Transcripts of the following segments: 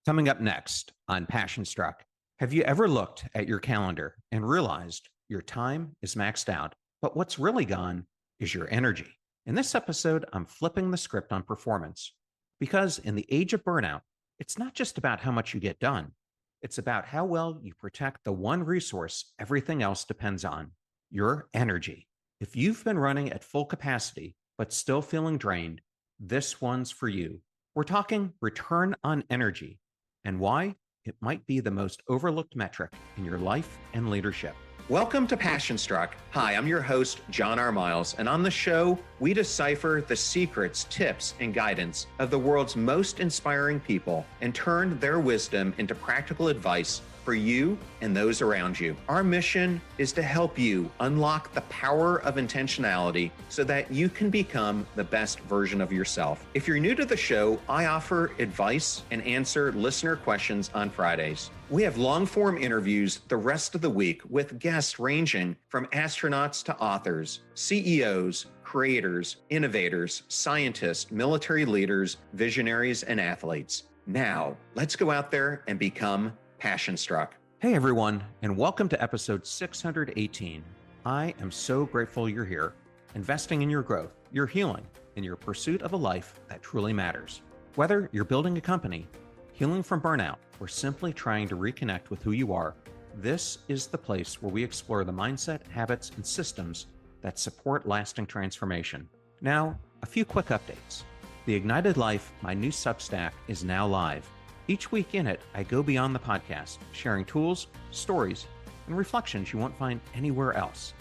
Coming up next on Passion Struck, have you ever looked at your calendar and realized your time is maxed out, but what's really gone is your energy? In this episode, I'm flipping the script on performance because in the age of burnout, it's not just about how much you get done, it's about how well you protect the one resource everything else depends on, your energy. If you've been running at full capacity but still feeling drained, this one's for you. We're talking return on energy and why it might be the most overlooked metric in your life and leadership. Welcome to Passion Struck. Hi, I'm your host, John R. Miles, and on the show, we decipher the secrets, tips, and guidance of the world's most inspiring people and turn their wisdom into practical advice for you and those around you. Our mission is to help you unlock the power of intentionality so that you can become the best version of yourself. If you're new to the show, I offer advice and answer listener questions on Fridays. We have long-form interviews the rest of the week with guests ranging from astronauts to authors, CEOs, creators, innovators, scientists, military leaders, visionaries, and athletes. Now, let's go out there and become Passion Struck. Hey everyone, and welcome to episode 618. I am so grateful you're here, investing in your growth, your healing, and your pursuit of a life that truly matters. Whether you're building a company, healing from burnout, or simply trying to reconnect with who you are, this is the place where we explore the mindset, habits, and systems that support lasting transformation. Now, a few quick updates. The Ignited Life, my new Substack, is now live. Each week in it, I go beyond the podcast, sharing tools, stories, and reflections you won't find anywhere else.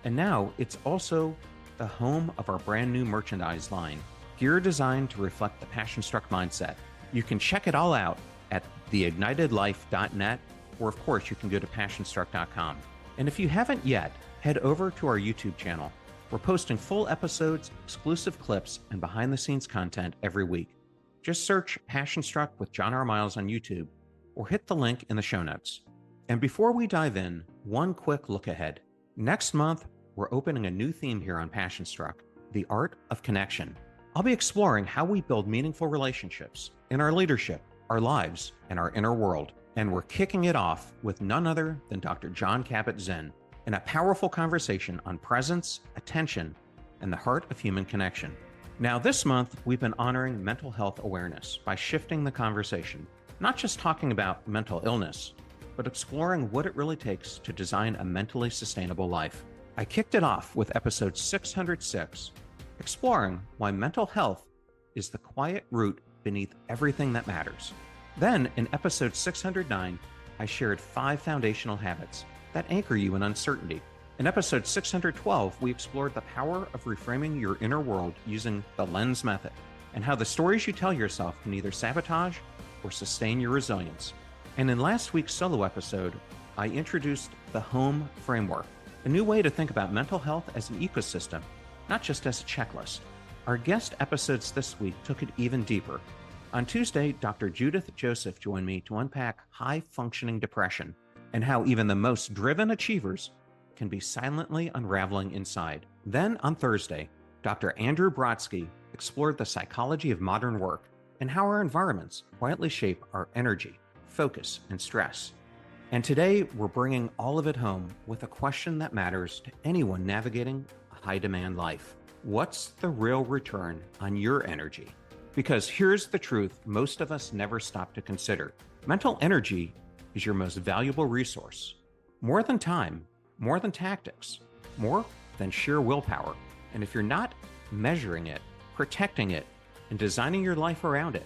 And now it's also the home of our brand new merchandise line, gear designed to reflect the Passion Struck mindset. You can check it all out at theignitedlife.net, or of course, you can go to passionstruck.com. And if you haven't yet, head over to our YouTube channel. We're posting full episodes, exclusive clips, and behind-the-scenes content every week. Just search Passion Struck with John R. Miles on YouTube or hit the link in the show notes. And before we dive in, one quick look ahead. Next month, we're opening a new theme here on Passion Struck, the art of connection. I'll be exploring how we build meaningful relationships in our leadership, our lives, and our inner world. And we're kicking it off with none other than Dr. Jon Kabat-Zinn in a powerful conversation on presence, attention, and the heart of human connection. Now, this month, we've been honoring mental health awareness by shifting the conversation, not just talking about mental illness, but exploring what it really takes to design a mentally sustainable life. I kicked it off with episode 606, exploring why mental health is the quiet root beneath everything that matters. Then, in episode 609, I shared 5 foundational habits that anchor you in uncertainty. In episode 612, we explored the power of reframing your inner world using the lens method and how the stories you tell yourself can either sabotage or sustain your resilience. And in last week's solo episode, I introduced the home framework, a new way to think about mental health as an ecosystem, not just as a checklist. Our guest episodes this week took it even deeper. On Tuesday, Dr. Judith Joseph joined me to unpack high-functioning depression and how even the most driven achievers can be silently unraveling inside. Then on Thursday, Dr. Andrew Brodsky explored the psychology of modern work and how our environments quietly shape our energy, focus, and stress. And today, we're bringing all of it home with a question that matters to anyone navigating a high-demand life. What's the real return on your energy? Because here's the truth most of us never stop to consider. Mental energy is your most valuable resource. More than time, more than tactics, more than sheer willpower. And if you're not measuring it, protecting it, and designing your life around it,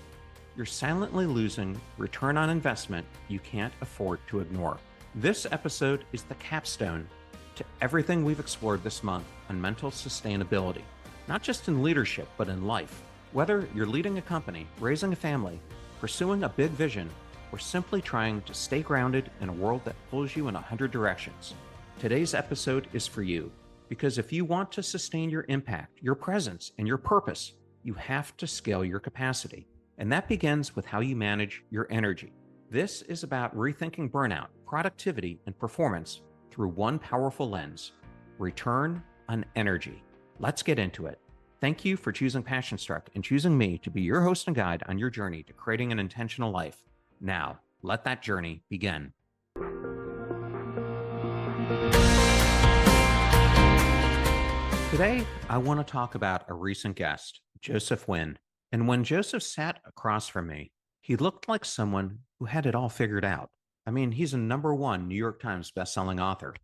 you're silently losing return on investment you can't afford to ignore. This episode is the capstone to everything we've explored this month on mental sustainability, not just in leadership, but in life. Whether you're leading a company, raising a family, pursuing a big vision, or simply trying to stay grounded in a world that pulls you in 100 directions, today's episode is for you, because if you want to sustain your impact, your presence, and your purpose, you have to scale your capacity. And that begins with how you manage your energy. This is about rethinking burnout, productivity, and performance through one powerful lens: return on energy. Let's get into it. Thank you for choosing Passion Struck and choosing me to be your host and guide on your journey to creating an intentional life. Now, let that journey begin. Today, I want to talk about a recent guest, Joseph Nguyen. And when Joseph sat across from me, he looked like someone who had it all figured out. I mean, he's a #1 New York Times bestselling author.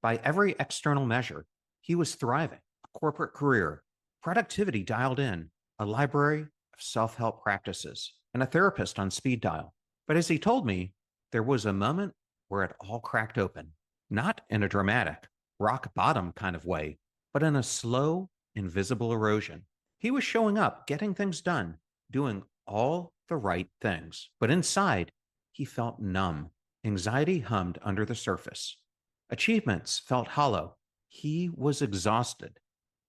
By every external measure, he was thriving, a corporate career, productivity dialed in, a library of self help practices, and a therapist on speed dial. But as he told me, there was a moment where it all cracked open, not in a dramatic, rock bottom kind of way, but in a slow, invisible erosion. He was showing up, getting things done, doing all the right things. But inside, he felt numb. Anxiety hummed under the surface. Achievements felt hollow. He was exhausted,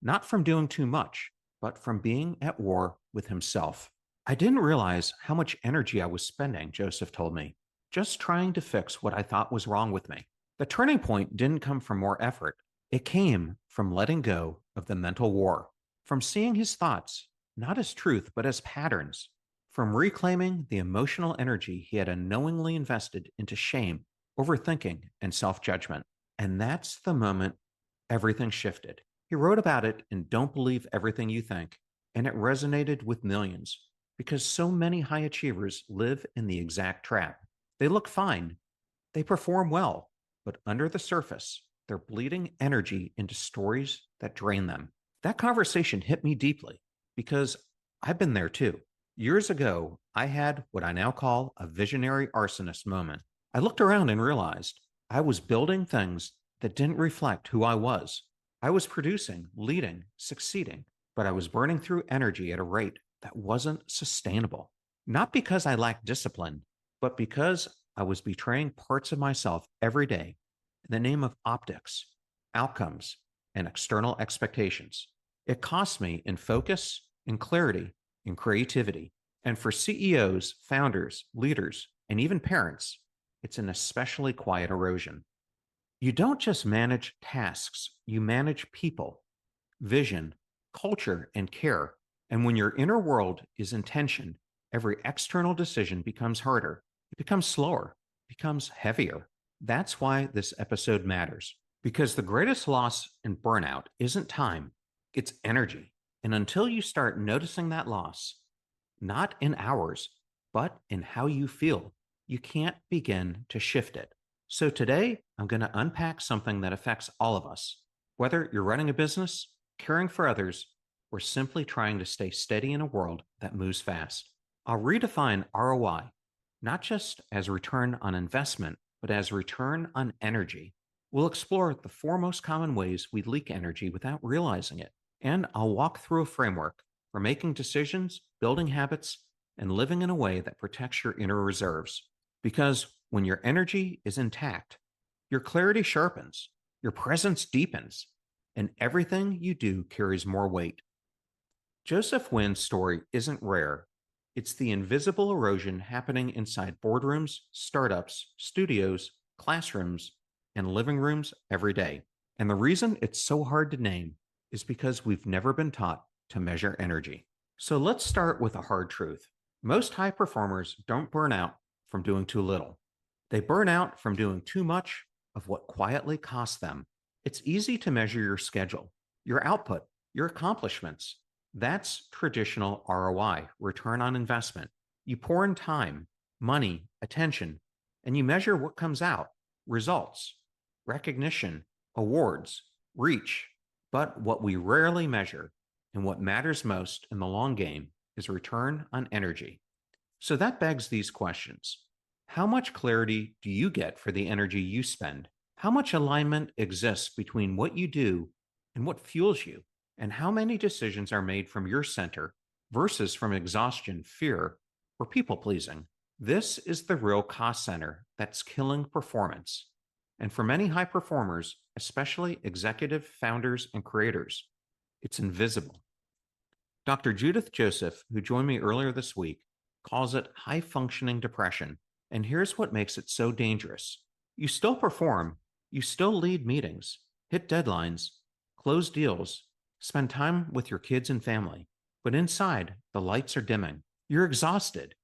not from doing too much, but from being at war with himself. I didn't realize how much energy I was spending, Joseph told me, just trying to fix what I thought was wrong with me. The turning point didn't come from more effort. It came from letting go of the mental war, from seeing his thoughts not as truth, but as patterns, from reclaiming the emotional energy he had unknowingly invested into shame, overthinking, and self judgment. And that's the moment everything shifted. He wrote about it in Don't Believe Everything You Think, and it resonated with millions because so many high achievers live in the exact trap. They look fine, they perform well, but under the surface, they're bleeding energy into stories that drain them. That conversation hit me deeply because I've been there too. Years ago, I had what I now call a visionary arsonist moment. I looked around and realized I was building things that didn't reflect who I was. I was producing, leading, succeeding, but I was burning through energy at a rate that wasn't sustainable. Not because I lacked discipline, but because I was betraying parts of myself every day in the name of optics, outcomes, and external expectations. It cost me in focus, in clarity, in creativity. And for CEOs, founders, leaders, and even parents, it's an especially quiet erosion. You don't just manage tasks, you manage people, vision, culture, and care. And when your inner world is in tension, every external decision becomes harder, it becomes slower, it becomes heavier. That's why this episode matters, because the greatest loss in burnout isn't time, it's energy. And until you start noticing that loss, not in hours, but in how you feel, you can't begin to shift it. So today, I'm going to unpack something that affects all of us, whether you're running a business, caring for others, or simply trying to stay steady in a world that moves fast. I'll redefine ROI, not just as return on investment, but as return on energy. We'll explore the 4 most common ways we leak energy without realizing it. And I'll walk through a framework for making decisions, building habits, and living in a way that protects your inner reserves. Because when your energy is intact, your clarity sharpens, your presence deepens, and everything you do carries more weight. Joseph Nguyen's story isn't rare. It's the invisible erosion happening inside boardrooms, startups, studios, classrooms, and living rooms every day. And the reason it's so hard to name is because we've never been taught to measure energy. So let's start with a hard truth. Most high performers don't burn out from doing too little. They burn out from doing too much of what quietly costs them. It's easy to measure your schedule, your output, your accomplishments. That's traditional ROI, return on investment. You pour in time, money, attention, and you measure what comes out, results, recognition, awards, reach. But what we rarely measure and what matters most in the long game is return on energy. So that begs these questions. How much clarity do you get for the energy you spend? How much alignment exists between what you do and what fuels you? And how many decisions are made from your center versus from exhaustion, fear, or people pleasing? This is the real cost center that's killing performance. And for many high performers, especially executive founders and creators, it's invisible. Dr. Judith Joseph, who joined me earlier this week, calls it high functioning depression. And here's what makes it so dangerous. You still perform, you still lead meetings, hit deadlines, close deals, spend time with your kids and family. But inside, the lights are dimming. You're exhausted.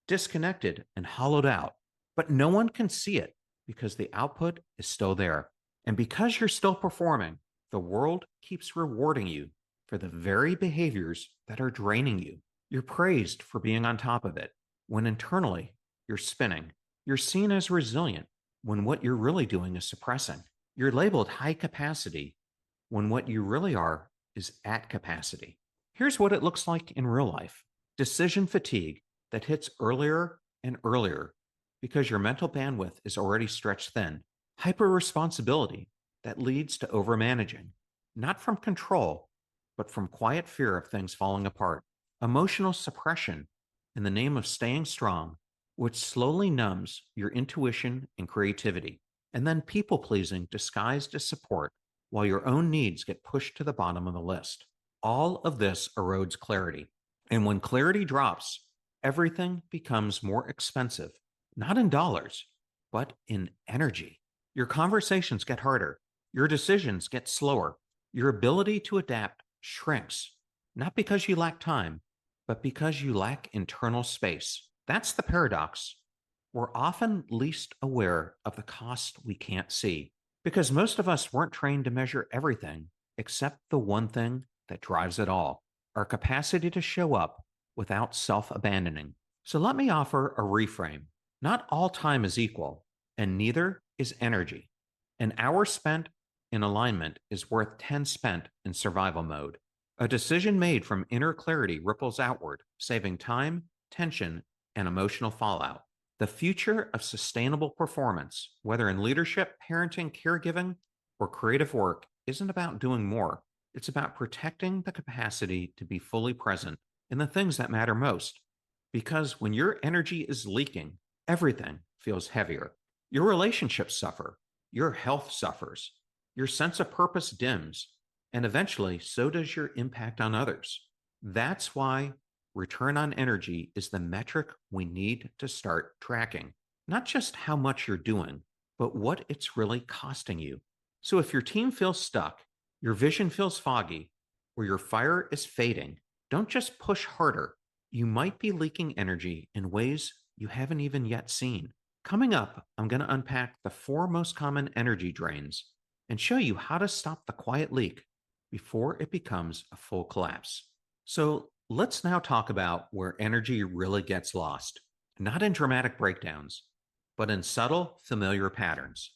disconnected and hollowed out, but no one can see it because the output is still there. And because you're still performing, the world keeps rewarding you for the very behaviors that are draining you. You're praised for being on top of it, when internally you're spinning. You're seen as resilient when what you're really doing is suppressing. You're labeled high capacity when what you really are is at capacity. Here's what it looks like in real life: decision fatigue that hits earlier and earlier because your mental bandwidth is already stretched thin, hyper responsibility that leads to overmanaging, not from control, but from quiet fear of things falling apart, emotional suppression in the name of staying strong, which slowly numbs your intuition and creativity, and then people pleasing disguised as support while your own needs get pushed to the bottom of the list. All of this erodes clarity. And when clarity drops, everything becomes more expensive, not in dollars, but in energy. Your conversations get harder, your decisions get slower, your ability to adapt shrinks, not because you lack time, but because you lack internal space. That's the paradox. We're often least aware of the cost we can't see because most of us weren't trained to measure everything except the one thing that drives it all: our capacity to show up without self abandoning. So let me offer a reframe. Not all time is equal, and neither is energy. An hour spent in alignment is worth 10 spent in survival mode. A decision made from inner clarity ripples outward, saving time, tension, and emotional fallout. The future of sustainable performance, whether in leadership, parenting, caregiving, or creative work, isn't about doing more. It's about protecting the capacity to be fully present in the things that matter most. Because when your energy is leaking, everything feels heavier. Your relationships suffer, your health suffers, your sense of purpose dims, and eventually so does your impact on others. That's why return on energy is the metric we need to start tracking. Not just how much you're doing, but what it's really costing you. So if your team feels stuck, your vision feels foggy, or your fire is fading, don't just push harder. You might be leaking energy in ways you haven't even yet seen. Coming up, I'm going to unpack the 4 most common energy drains and show you how to stop the quiet leak before it becomes a full collapse. So let's now talk about where energy really gets lost, not in dramatic breakdowns, but in subtle, familiar patterns.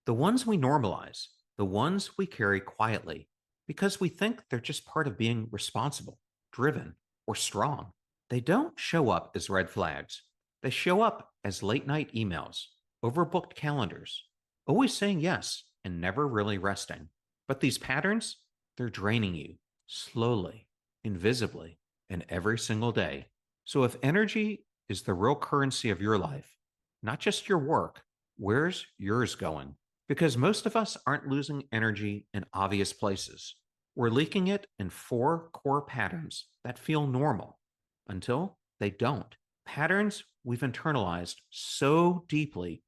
The ones we normalize, the ones we carry quietly because we think they're just part of being responsible, driven, or strong. They don't show up as red flags. They show up as late night emails, overbooked calendars, always saying yes and never really resting. But these patterns, they're draining you slowly, invisibly, and every single day. So if energy is the real currency of your life, not just your work, where's yours going? Because most of us aren't losing energy in obvious places. We're leaking it in 4 core patterns that feel normal until they don't. Patterns we've internalized so deeply,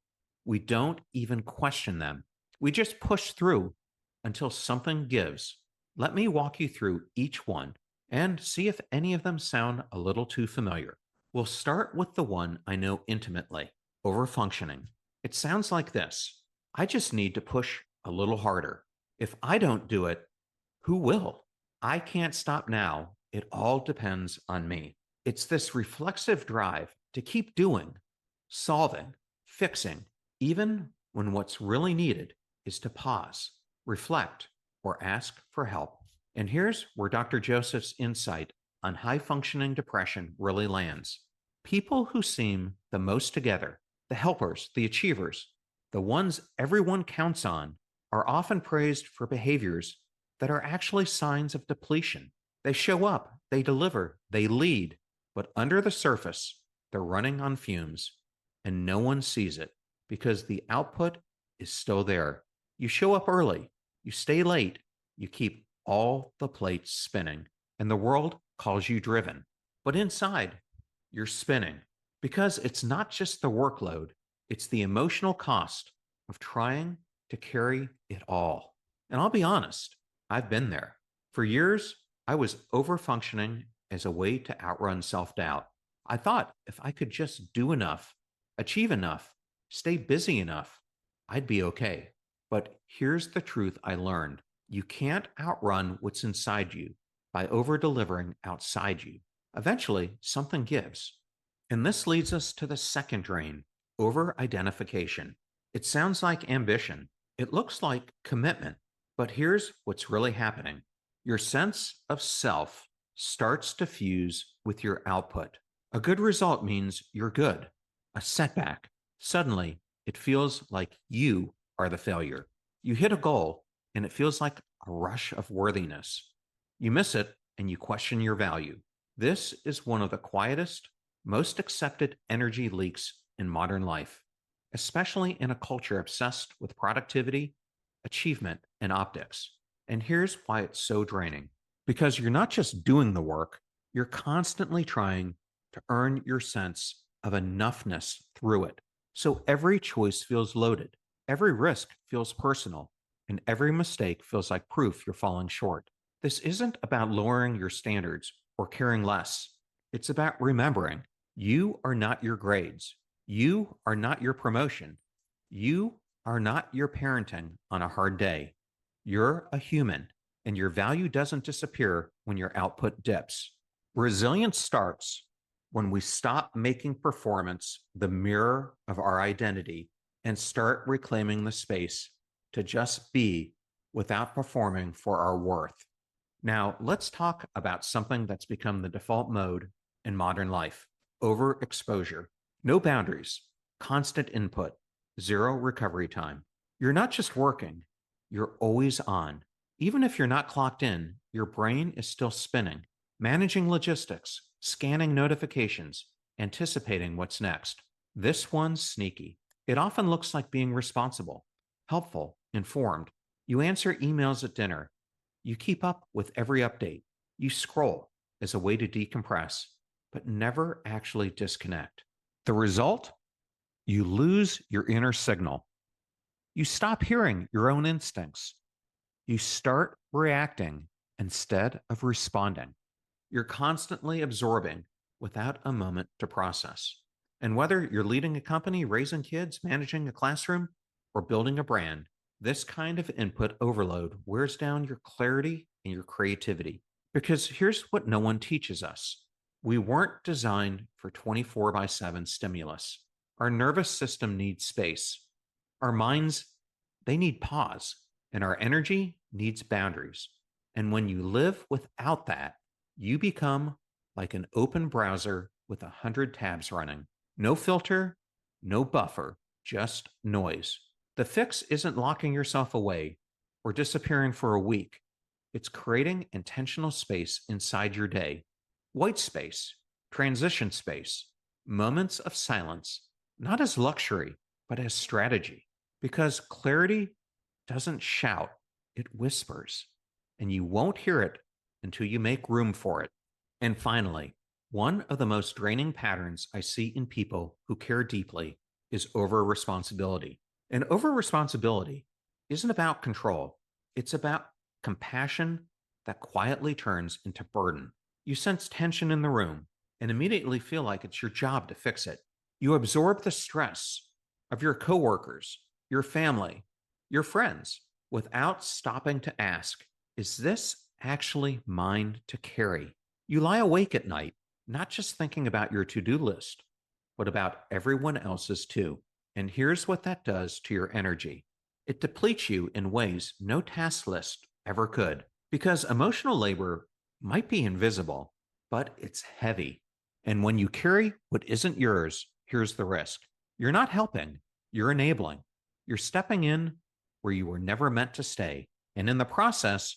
we don't even question them. We just push through until something gives. Let me walk you through each one and see if any of them sound a little too familiar. We'll start with the one I know intimately: overfunctioning. It sounds like this: I just need to push a little harder. If I don't do it, who will? I can't stop now. It all depends on me. It's this reflexive drive to keep doing, solving, fixing, even when what's really needed is to pause, reflect, or ask for help. And here's where Dr. Joseph's insight on high functioning depression really lands. People who seem the most together, the helpers, the achievers, the ones everyone counts on, are often praised for behaviors that are actually signs of depletion. They show up, they deliver, they lead, but under the surface, they're running on fumes, and no one sees it because the output is still there. You show up early, you stay late, you keep all the plates spinning, and the world calls you driven. But inside, you're spinning because it's not just the workload, it's the emotional cost of trying to carry it all. And I'll be honest, I've been there. For years, I was overfunctioning as a way to outrun self doubt. I thought if I could just do enough, achieve enough, stay busy enough, I'd be okay. But here's the truth I learned: you can't outrun what's inside you by over delivering outside you. Eventually, something gives. And this leads us to the second drain: over identification. It sounds like ambition, it looks like commitment, but here's what's really happening: your sense of self starts to fuse with your output. A good result means you're good. A setback, suddenly, it feels like you are the failure. You hit a goal and it feels like a rush of worthiness. You miss it and you question your value. This is one of the quietest, most accepted energy leaks in modern life, especially in a culture obsessed with productivity, achievement, and optics. And here's why it's so draining: because you're not just doing the work, you're constantly trying to earn your sense of enoughness through it. So every choice feels loaded, every risk feels personal, and every mistake feels like proof you're falling short. This isn't about lowering your standards or caring less. It's about remembering you are not your grades. You are not your promotion. You are not your parenting on a hard day. You're a human, and your value doesn't disappear when your output dips. Resilience starts when we stop making performance the mirror of our identity and start reclaiming the space to just be without performing for our worth. Now, let's talk about something that's become the default mode in modern life: overexposure. No boundaries, constant input, zero recovery time. You're not just working, you're always on. Even if you're not clocked in, your brain is still spinning, managing logistics, scanning notifications, anticipating what's next. This one's sneaky. It often looks like being responsible, helpful, informed. You answer emails at dinner. You keep up with every update. You scroll as a way to decompress, but never actually disconnect. The result? You lose your inner signal. You stop hearing your own instincts. You start reacting instead of responding. You're constantly absorbing without a moment to process. And whether you're leading a company, raising kids, managing a classroom, or building a brand, this kind of input overload wears down your clarity and your creativity. Because here's what no one teaches us: we weren't designed for 24/7 stimulus. Our nervous system needs space. Our minds, they need pause. And our energy needs boundaries. And when you live without that, you become like an open browser with 100 tabs running. No filter, no buffer, just noise. The fix isn't locking yourself away or disappearing for a week. It's creating intentional space inside your day: white space, transition space, moments of silence, not as luxury, but as strategy. Because clarity doesn't shout, it whispers, and you won't hear it until you make room for it. And finally, one of the most draining patterns I see in people who care deeply is over responsibility. And over responsibility isn't about control, it's about compassion that quietly turns into burden. You sense tension in the room and immediately feel like it's your job to fix it. You absorb the stress of your coworkers, your family, your friends, without stopping to ask, is this actually mine to carry? You lie awake at night, not just thinking about your to-do list, but about everyone else's too. And here's what that does to your energy: it depletes you in ways no task list ever could. Because emotional labor might be invisible, but it's heavy. And when you carry what isn't yours, here's the risk: you're not helping, you're enabling. You're stepping in where you were never meant to stay. And in the process,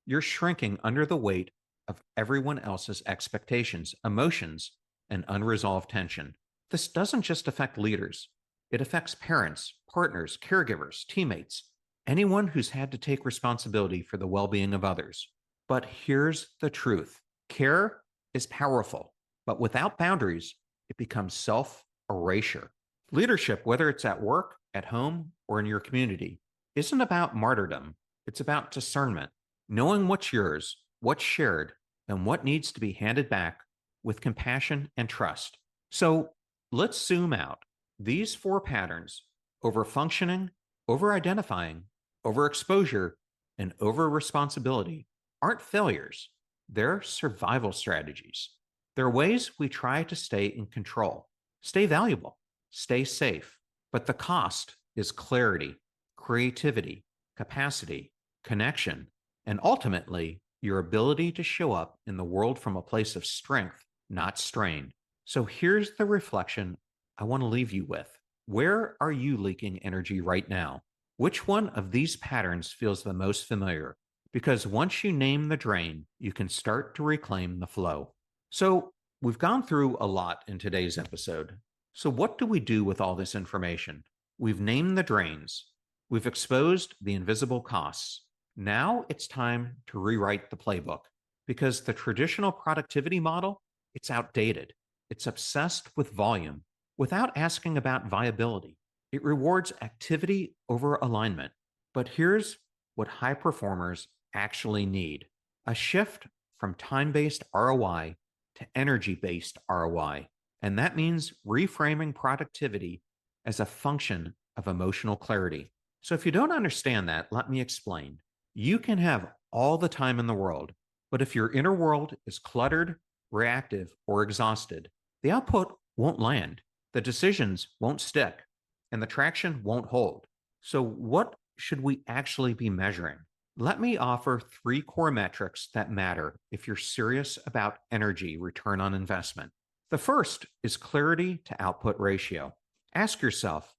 you're shrinking under the weight of everyone else's expectations, emotions, and unresolved tension. This doesn't just affect leaders, it affects parents, partners, caregivers, teammates, anyone who's had to take responsibility for the well being of others. But here's the truth: care is powerful, but without boundaries, it becomes self erasure. Leadership, whether it's at work, at home, or in your community, isn't about martyrdom. It's about discernment, knowing what's yours, what's shared, and what needs to be handed back with compassion and trust. So let's zoom out. These four patterns, overfunctioning, over-identifying, overexposure, and over-responsibility, aren't failures. They're survival strategies. They're ways we try to stay in control, stay valuable, stay safe. But the cost is clarity, creativity, capacity, connection, and ultimately your ability to show up in the world from a place of strength, not strain. So here's the reflection I want to leave you with. Where are you leaking energy right now? Which one of these patterns feels the most familiar? Because once you name the drain, you can start to reclaim the flow. So we've gone through a lot in today's episode. So what do we do with all this information? We've named the drains. We've exposed the invisible costs. Now it's time to rewrite the playbook because the traditional productivity model, it's outdated. It's obsessed with volume without asking about viability. It rewards activity over alignment. But here's what high performers actually need: a shift from time-based ROI to energy-based ROI. And that means reframing productivity as a function of emotional clarity. So if you don't understand that, let me explain. You can have all the time in the world, but if your inner world is cluttered, reactive, or exhausted, the output won't land, the decisions won't stick, and the traction won't hold. So what should we actually be measuring? Let me offer 3 core metrics that matter if you're serious about energy return on investment. The first is clarity to output ratio. Ask yourself,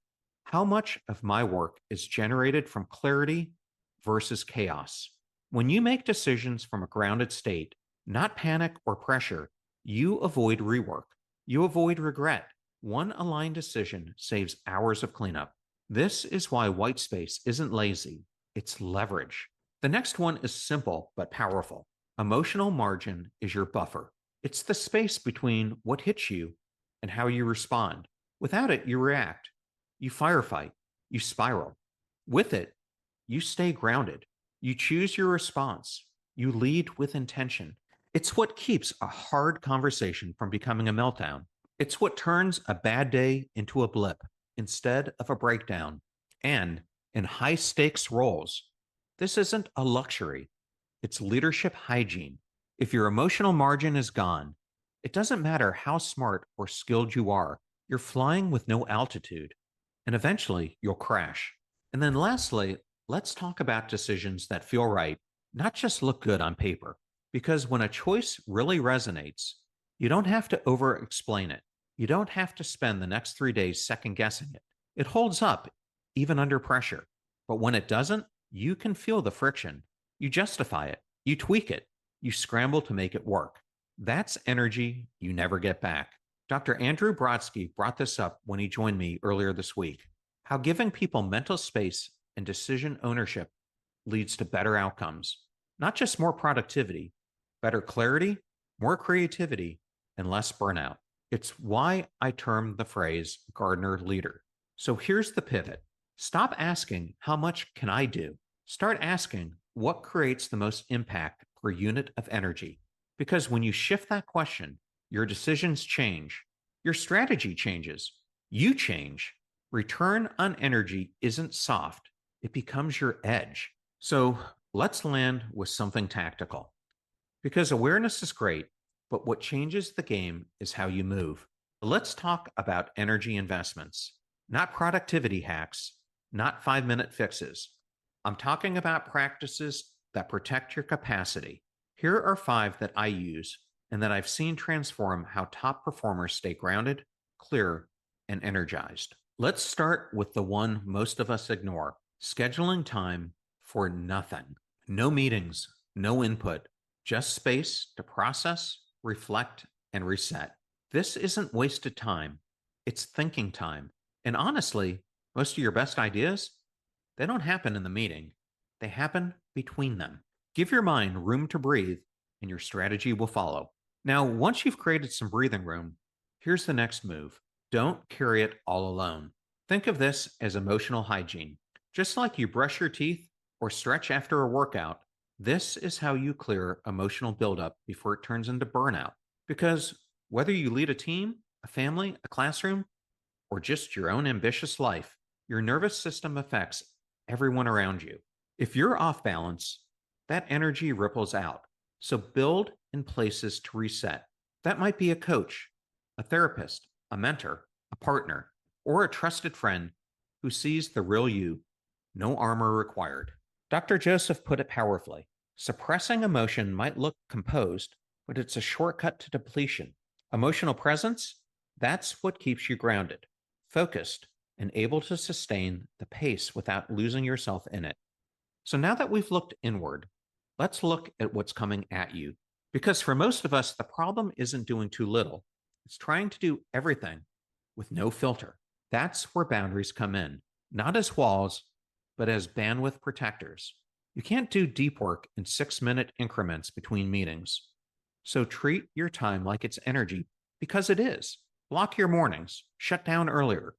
how much of my work is generated from clarity versus chaos? When you make decisions from a grounded state, not panic or pressure, you avoid rework. You avoid regret. One aligned decision saves hours of cleanup. This is why white space isn't lazy, it's leverage. The next one is simple but powerful. Emotional margin is your buffer. It's the space between what hits you and how you respond. Without it, you react, you firefight, you spiral. With it, you stay grounded. You choose your response. You lead with intention. It's what keeps a hard conversation from becoming a meltdown. It's what turns a bad day into a blip instead of a breakdown. And in high stakes roles, this isn't a luxury, it's leadership hygiene. If your emotional margin is gone, it doesn't matter how smart or skilled you are, you're flying with no altitude, and eventually you'll crash. And then lastly, let's talk about decisions that feel right, not just look good on paper. Because when a choice really resonates, you don't have to over explain it. You don't have to spend the next 3 days second guessing it. It holds up, even under pressure. But when it doesn't, you can feel the friction. You justify it. You tweak it. You scramble to make it work. That's energy you never get back. Dr. Andrew Brodsky brought this up when he joined me earlier this week. How giving people mental space and decision ownership leads to better outcomes. Not just more productivity, better clarity, more creativity, and less burnout. It's why I term the phrase gardener leader. So here's the pivot. Stop asking, how much can I do? Start asking, what creates the most impact per unit of energy? Because when you shift that question, your decisions change, your strategy changes, you change. Return on energy isn't soft, it becomes your edge. So let's land with something tactical. Because awareness is great, but what changes the game is how you move. Let's talk about energy investments, not productivity hacks, not 5-minute fixes. I'm talking about practices that protect your capacity. Here are 5 that I use and that I've seen transform how top performers stay grounded, clear, and energized. Let's start with the one most of us ignore: scheduling time for nothing. No meetings, no input, just space to process, reflect, and reset. This isn't wasted time, it's thinking time. And honestly, most of your best ideas, they don't happen in the meeting, they happen between them. Give your mind room to breathe, and your strategy will follow. Now, once you've created some breathing room, here's the next move. Don't carry it all alone. Think of this as emotional hygiene. Just like you brush your teeth or stretch after a workout, this is how you clear emotional buildup before it turns into burnout. Because Whether you lead a team, a family, a classroom, or just your own ambitious life, your nervous system affects everyone around you. If you're off balance, that energy ripples out. So build in places to reset. That might be a coach, a therapist, a mentor, a partner, or a trusted friend who sees the real you. No armor required. Dr. Joseph put it powerfully. Suppressing emotion might look composed, but it's a shortcut to depletion. Emotional presence, that's what keeps you grounded, focused, and able to sustain the pace without losing yourself in it. So now that we've looked inward, let's look at what's coming at you. Because for most of us, the problem isn't doing too little, it's trying to do everything with no filter. That's where boundaries come in, not as walls, but as bandwidth protectors. You can't do deep work in 6-minute increments between meetings. So treat your time like it's energy, because it is. Block your mornings, shut down earlier,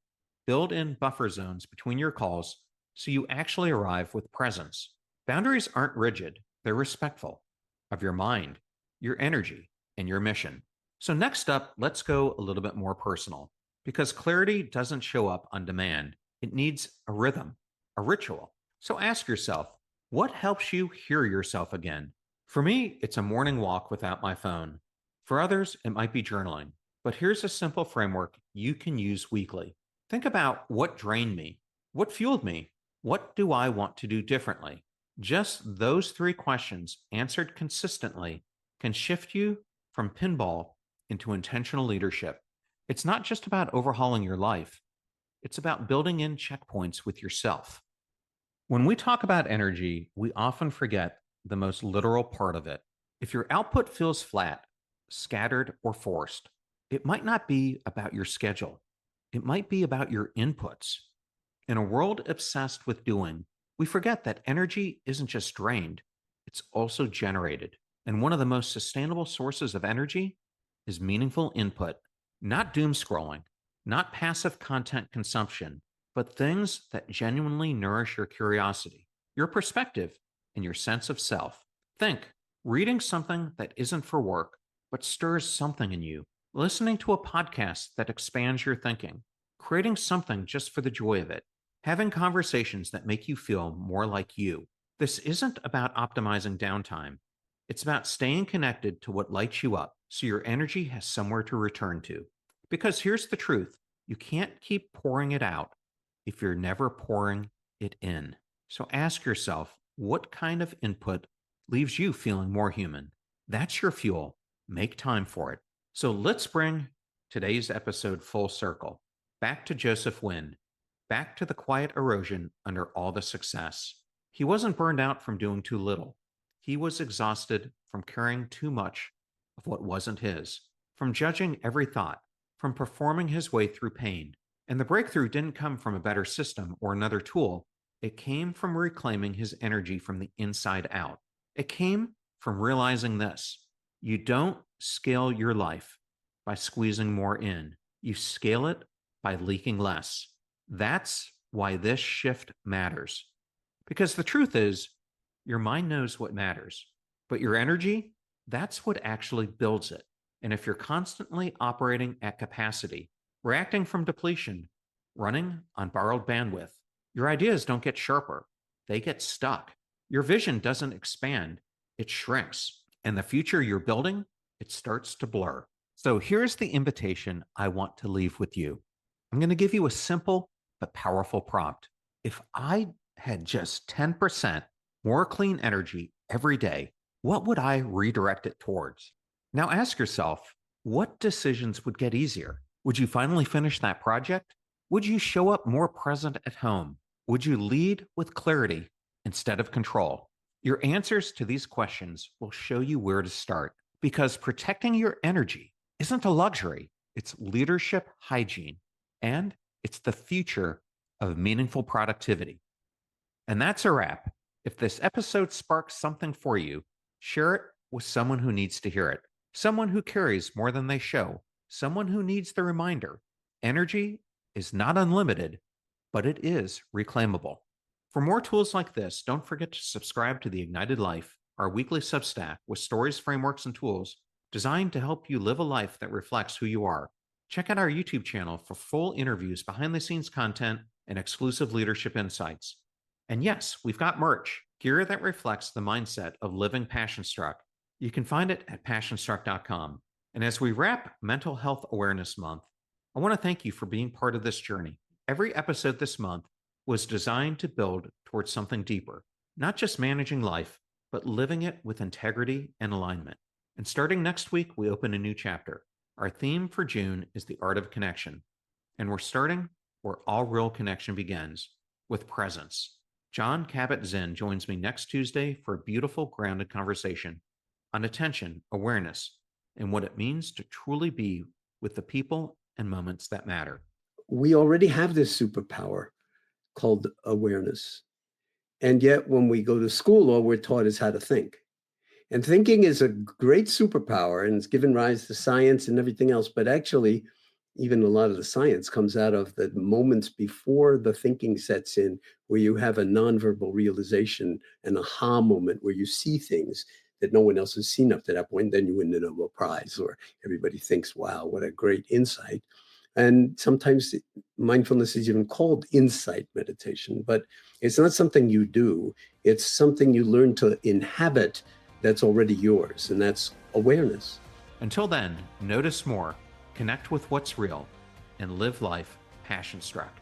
build in buffer zones between your calls so you actually arrive with presence. Boundaries aren't rigid, they're respectful of your mind, your energy, and your mission. So, next up, let's go a little bit more personal, because clarity doesn't show up on demand. It needs a rhythm, a ritual. So, ask yourself, what helps you hear yourself again? For me, it's a morning walk without my phone. For others, it might be journaling. But here's a simple framework you can use weekly. Think about what drained me, what fueled me, what do I want to do differently? Just those 3 questions answered consistently can shift you from pinball into intentional leadership. It's not just about overhauling your life, it's about building in checkpoints with yourself. When we talk about energy, we often forget the most literal part of it. If your output feels flat, scattered, or forced, it might not be about your schedule. It might be about your inputs. In a world obsessed with doing, we forget that energy isn't just drained, it's also generated. And one of the most sustainable sources of energy is meaningful input, not doom scrolling, not passive content consumption, but things that genuinely nourish your curiosity, your perspective, and your sense of self. Think, reading something that isn't for work, but stirs something in you, listening to a podcast that expands your thinking, creating something just for the joy of it, having conversations that make you feel more like you. This isn't about optimizing downtime. It's about staying connected to what lights you up so your energy has somewhere to return to. Because here's the truth, you can't keep pouring it out if you're never pouring it in. So ask yourself, what kind of input leaves you feeling more human? That's your fuel. Make time for it. So let's bring today's episode full circle. Back to Joseph Nguyen, back to the quiet erosion under all the success. He wasn't burned out from doing too little. He was exhausted from carrying too much of what wasn't his, from judging every thought, from performing his way through pain. And the breakthrough didn't come from a better system or another tool. It came from reclaiming his energy from the inside out. It came from realizing this: you don't scale your life by squeezing more in. You scale it by leaking less. That's why this shift matters. Because the truth is, your mind knows what matters, but your energy, that's what actually builds it. And if you're constantly operating at capacity, reacting from depletion, running on borrowed bandwidth, your ideas don't get sharper, they get stuck. Your vision doesn't expand, it shrinks. And the future you're building, it starts to blur. So here's the invitation I want to leave with you. I'm going to give you a simple but powerful prompt. If I had just 10% more clean energy every day, what would I redirect it towards? Now ask yourself, what decisions would get easier? Would you finally finish that project? Would you show up more present at home? Would you lead with clarity instead of control? Your answers to these questions will show you where to start, because protecting your energy isn't a luxury, it's leadership hygiene, and it's the future of meaningful productivity. And that's a wrap. If this episode sparks something for you, share it with someone who needs to hear it, someone who carries more than they show, someone who needs the reminder. Energy is not unlimited, but it is reclaimable. For more tools like this, don't forget to subscribe to The Ignited Life, our weekly Substack with stories, frameworks, and tools designed to help you live a life that reflects who you are. Check out our YouTube channel for full interviews, behind the scenes content, and exclusive leadership insights. And yes, we've got merch, gear that reflects the mindset of living passion struck. You can find it at passionstruck.com. And as we wrap Mental Health Awareness Month, I want to thank you for being part of this journey. Every episode this month was designed to build towards something deeper, not just managing life, but living it with integrity and alignment. And starting next week, we open a new chapter. Our theme for June is the art of connection. And we're starting where all real connection begins, with presence. John Kabat-Zinn joins me next Tuesday for a beautiful, grounded conversation on attention, awareness, and what it means to truly be with the people and moments that matter. We already have this superpower called awareness. And yet when we go to school, all we're taught is how to think. And thinking is a great superpower, and it's given rise to science and everything else. But actually, even a lot of the science comes out of the moments before the thinking sets in, where you have a nonverbal realization, an aha moment where you see things that no one else has seen up to that point. Then you win the Nobel Prize, or everybody thinks, wow, what a great insight. And sometimes mindfulness is even called insight meditation, but it's not something you do. It's something you learn to inhabit that's already yours, and that's awareness. Until then, notice more, connect with what's real, and live life passion struck.